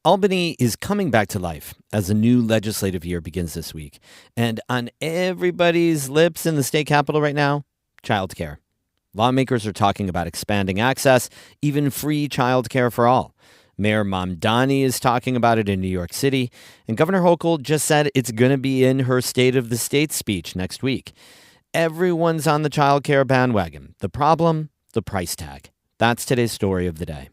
Albany is coming back to life as a new legislative year begins this week. And on everybody's lips in the state capitol right now, childcare. Lawmakers are talking about expanding access, even free childcare for all. Mayor Mamdani is talking about it in New York City, and Governor Hochul just said it's going to be in her State of the State speech next week. Everyone's on the childcare bandwagon. The problem, the price tag. That's today's story of the day.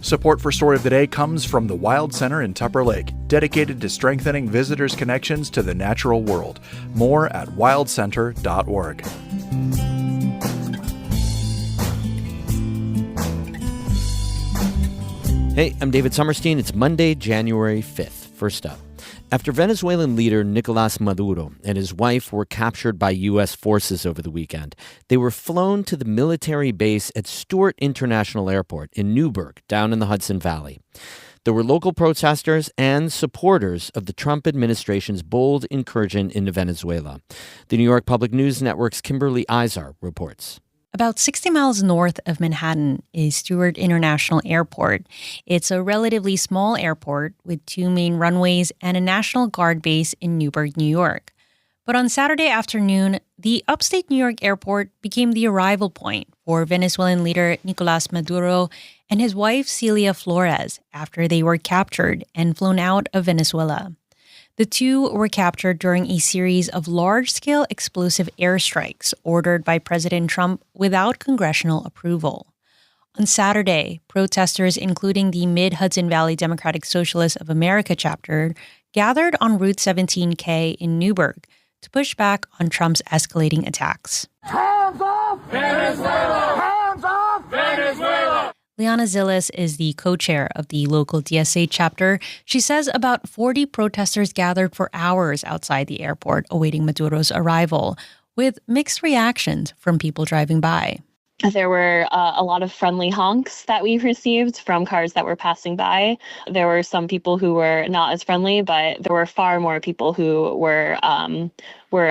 Support for Story of the Day comes from the Wild Center in Tupper Lake, dedicated to strengthening visitors' connections to the natural world. More at wildcenter.org. Hey, I'm David Sommerstein. It's Monday, January 5th. First up, after Venezuelan leader Nicolás Maduro and his wife were captured by U.S. forces over the weekend, they were flown to the military base at Stewart International Airport in Newburgh, down in the Hudson Valley. There were local protesters and supporters of the Trump administration's bold incursion into Venezuela. The New York Public News Network's Kimberly Izar reports. About 60 miles north of Manhattan is Stewart International Airport. It's a relatively small airport with two main runways and a National Guard base in Newburgh, New York. But on Saturday afternoon, the upstate New York airport became the arrival point for Venezuelan leader Nicolás Maduro and his wife Celia Flores after they were captured and flown out of Venezuela. The two were captured during a series of large-scale explosive airstrikes ordered by President Trump without congressional approval. On Saturday, protesters, including the Mid-Hudson Valley Democratic Socialists of America chapter, gathered on Route 17K in Newburgh to push back on Trump's escalating attacks. Hands off Venezuela! Hands off Venezuela! Liana Zillis is the co-chair of the local DSA chapter. She says about 40 protesters gathered for hours outside the airport awaiting Maduro's arrival, with mixed reactions from people driving by. There were a lot of friendly honks that we received from cars that were passing by. There were some people who were not as friendly, but there were far more people who were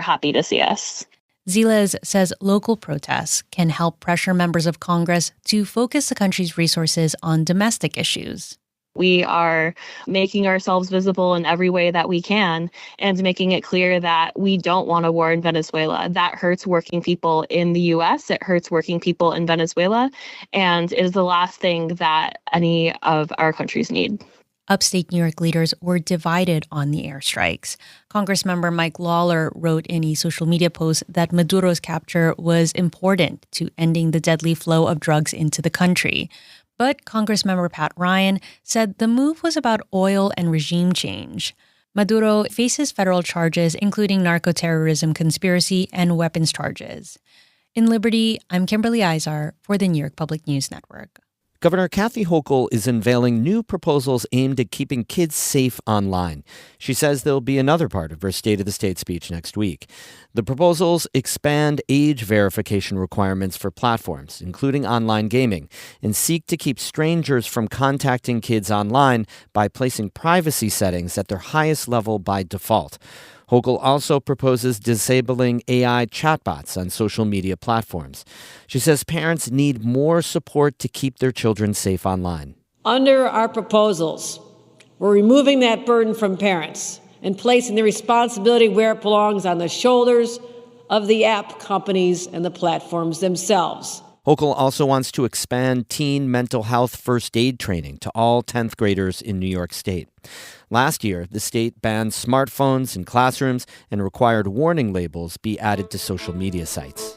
happy to see us. Ziles says local protests can help pressure members of Congress to focus the country's resources on domestic issues. We are making ourselves visible in every way that we can and making it clear that we don't want a war in Venezuela. That hurts working people in the U.S. It hurts working people in Venezuela. And it is the last thing that any of our countries need. Upstate New York leaders were divided on the airstrikes. Congressmember Mike Lawler wrote in a social media post that Maduro's capture was important to ending the deadly flow of drugs into the country. But Congressmember Pat Ryan said the move was about oil and regime change. Maduro faces federal charges, including narco-terrorism conspiracy and weapons charges. In Liberty, I'm Kimberly Izar for the New York Public News Network. Governor Kathy Hochul is unveiling new proposals aimed at keeping kids safe online. She says there'll be another part of her State of the State speech next week. The proposals expand age verification requirements for platforms, including online gaming, and seek to keep strangers from contacting kids online by placing privacy settings at their highest level by default. Hochul also proposes disabling AI chatbots on social media platforms. She says parents need more support to keep their children safe online. Under our proposals, we're removing that burden from parents and placing the responsibility where it belongs on the shoulders of the app companies and the platforms themselves. Hochul also wants to expand teen mental health first aid training to all 10th graders in New York State. Last year, the state banned smartphones in classrooms and required warning labels be added to social media sites.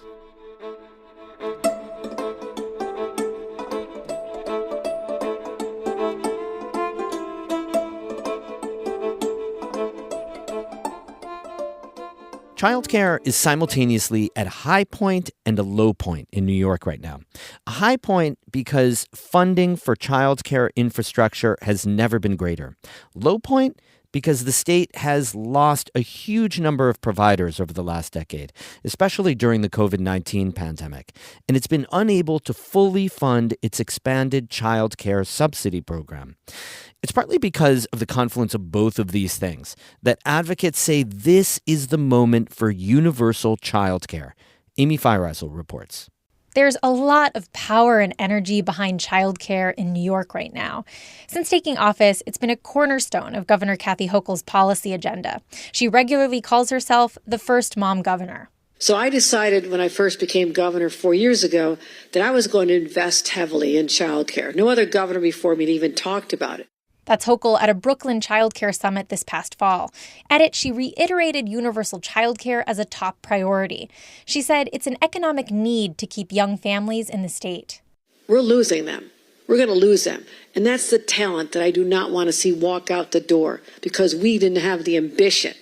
Childcare is simultaneously at a high point and a low point in New York right now. A high point because funding for childcare infrastructure has never been greater. Low point because the state has lost a huge number of providers over the last decade, especially during the COVID-19 pandemic, and it's been unable to fully fund its expanded childcare subsidy program. It's partly because of the confluence of both of these things that advocates say this is the moment for universal childcare. Amy Feiereisel reports. There's a lot of power and energy behind childcare in New York right now. Since taking office, it's been a cornerstone of Governor Kathy Hochul's policy agenda. She regularly calls herself the first mom governor. So I decided when I first became governor 4 years ago that I was going to invest heavily in childcare. No other governor before me even talked about it. That's Hochul at a Brooklyn childcare summit this past fall. At it, she reiterated universal childcare as a top priority. She said it's an economic need to keep young families in the state. We're losing them. We're going to lose them. And that's the talent that I do not want to see walk out the door because we didn't have the ambition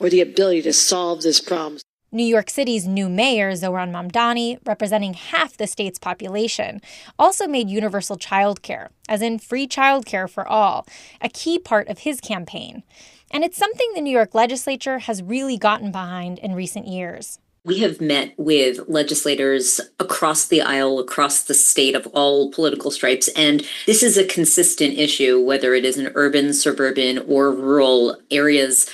or the ability to solve this problem. New York City's new mayor, Zohran Mamdani, representing half the state's population, also made universal childcare, as in free childcare for all, a key part of his campaign. And it's something the New York legislature has really gotten behind in recent years. We have met with legislators across the aisle, across the state of all political stripes, and this is a consistent issue, whether it is in urban, suburban, or rural areas.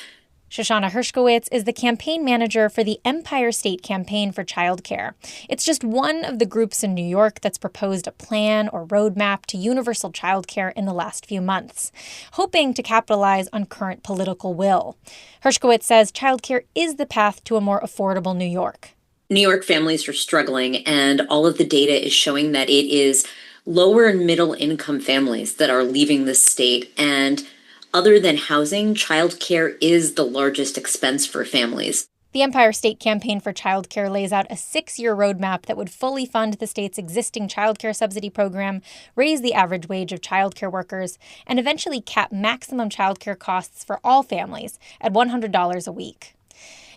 Shoshana Hershkowitz is the campaign manager for the Empire State Campaign for Childcare. It's just one of the groups in New York that's proposed a plan or roadmap to universal childcare in the last few months, hoping to capitalize on current political will. Hershkowitz says childcare is the path to a more affordable New York. New York families are struggling, and all of the data is showing that it is lower and middle income families that are leaving the state. And other than housing, childcare is the largest expense for families. The Empire State Campaign for Childcare lays out a 6-year roadmap that would fully fund the state's existing childcare subsidy program, raise the average wage of childcare workers, and eventually cap maximum childcare costs for all families at $100 a week.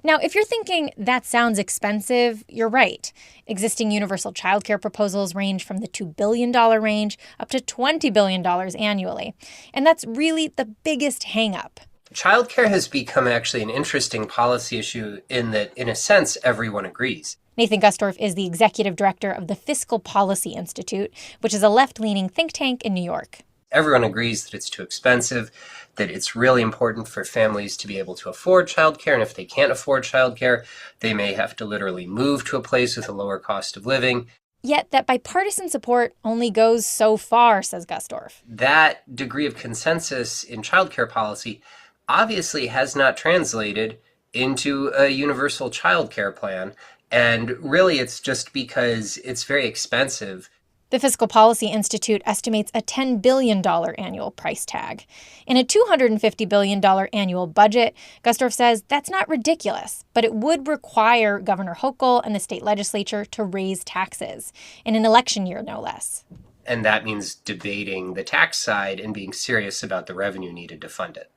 Now, if you're thinking that sounds expensive, you're right. Existing universal childcare proposals range from the $2 billion range up to $20 billion annually. And that's really the biggest hang-up. Childcare has become actually an interesting policy issue in that, in a sense, everyone agrees. Nathan Gustorf is the executive director of the Fiscal Policy Institute, which is a left-leaning think tank in New York. Everyone agrees that it's too expensive, that it's really important for families to be able to afford childcare, and if they can't afford childcare, they may have to literally move to a place with a lower cost of living. Yet that bipartisan support only goes so far, says Gustorf. That degree of consensus in childcare policy obviously has not translated into a universal childcare plan, and really it's just because it's very expensive. The Fiscal Policy Institute estimates a $10 billion annual price tag. In a $250 billion annual budget, Gustorf says that's not ridiculous, but it would require Governor Hochul and the state legislature to raise taxes, in an election year no less. And that means debating the tax side and being serious about the revenue needed to fund it.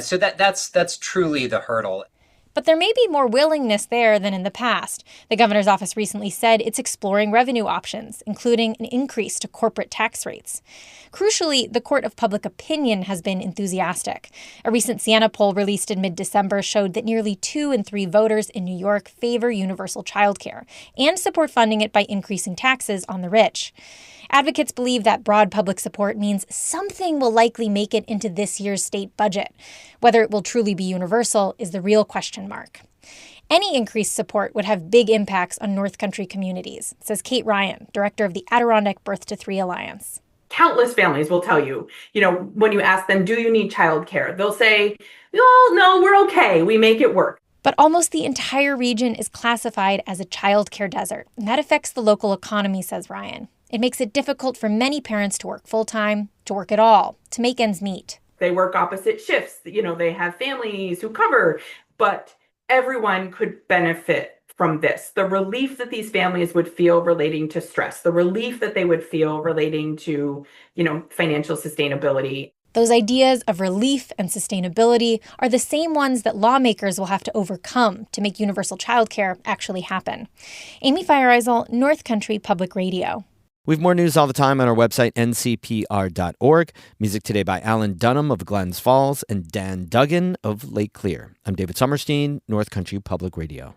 So that's truly the hurdle. But there may be more willingness there than in the past. The governor's office recently said it's exploring revenue options, including an increase to corporate tax rates. Crucially, the court of public opinion has been enthusiastic. A recent Siena poll released in mid-December showed that nearly 2 in 3 voters in New York favor universal childcare and support funding it by increasing taxes on the rich. Advocates believe that broad public support means something will likely make it into this year's state budget. Whether it will truly be universal is the real question mark. Any increased support would have big impacts on North Country communities, says Kate Ryan, director of the Adirondack Birth to 3 Alliance. Countless families will tell you, when you ask them, do you need childcare? They'll say, oh, no, we're okay. We make it work. But almost the entire region is classified as a childcare desert, and that affects the local economy, says Ryan. It makes it difficult for many parents to work full-time, to work at all, to make ends meet. They work opposite shifts. They have families who cover, but everyone could benefit from this. The relief that these families would feel relating to stress, the relief that they would feel relating to, financial sustainability. Those ideas of relief and sustainability are the same ones that lawmakers will have to overcome to make universal childcare actually happen. Amy Feiereisel, North Country Public Radio. We have more news all the time on our website, ncpr.org. Music today by Alan Dunham of Glens Falls and Dan Duggan of Lake Clear. I'm David Sommerstein, North Country Public Radio.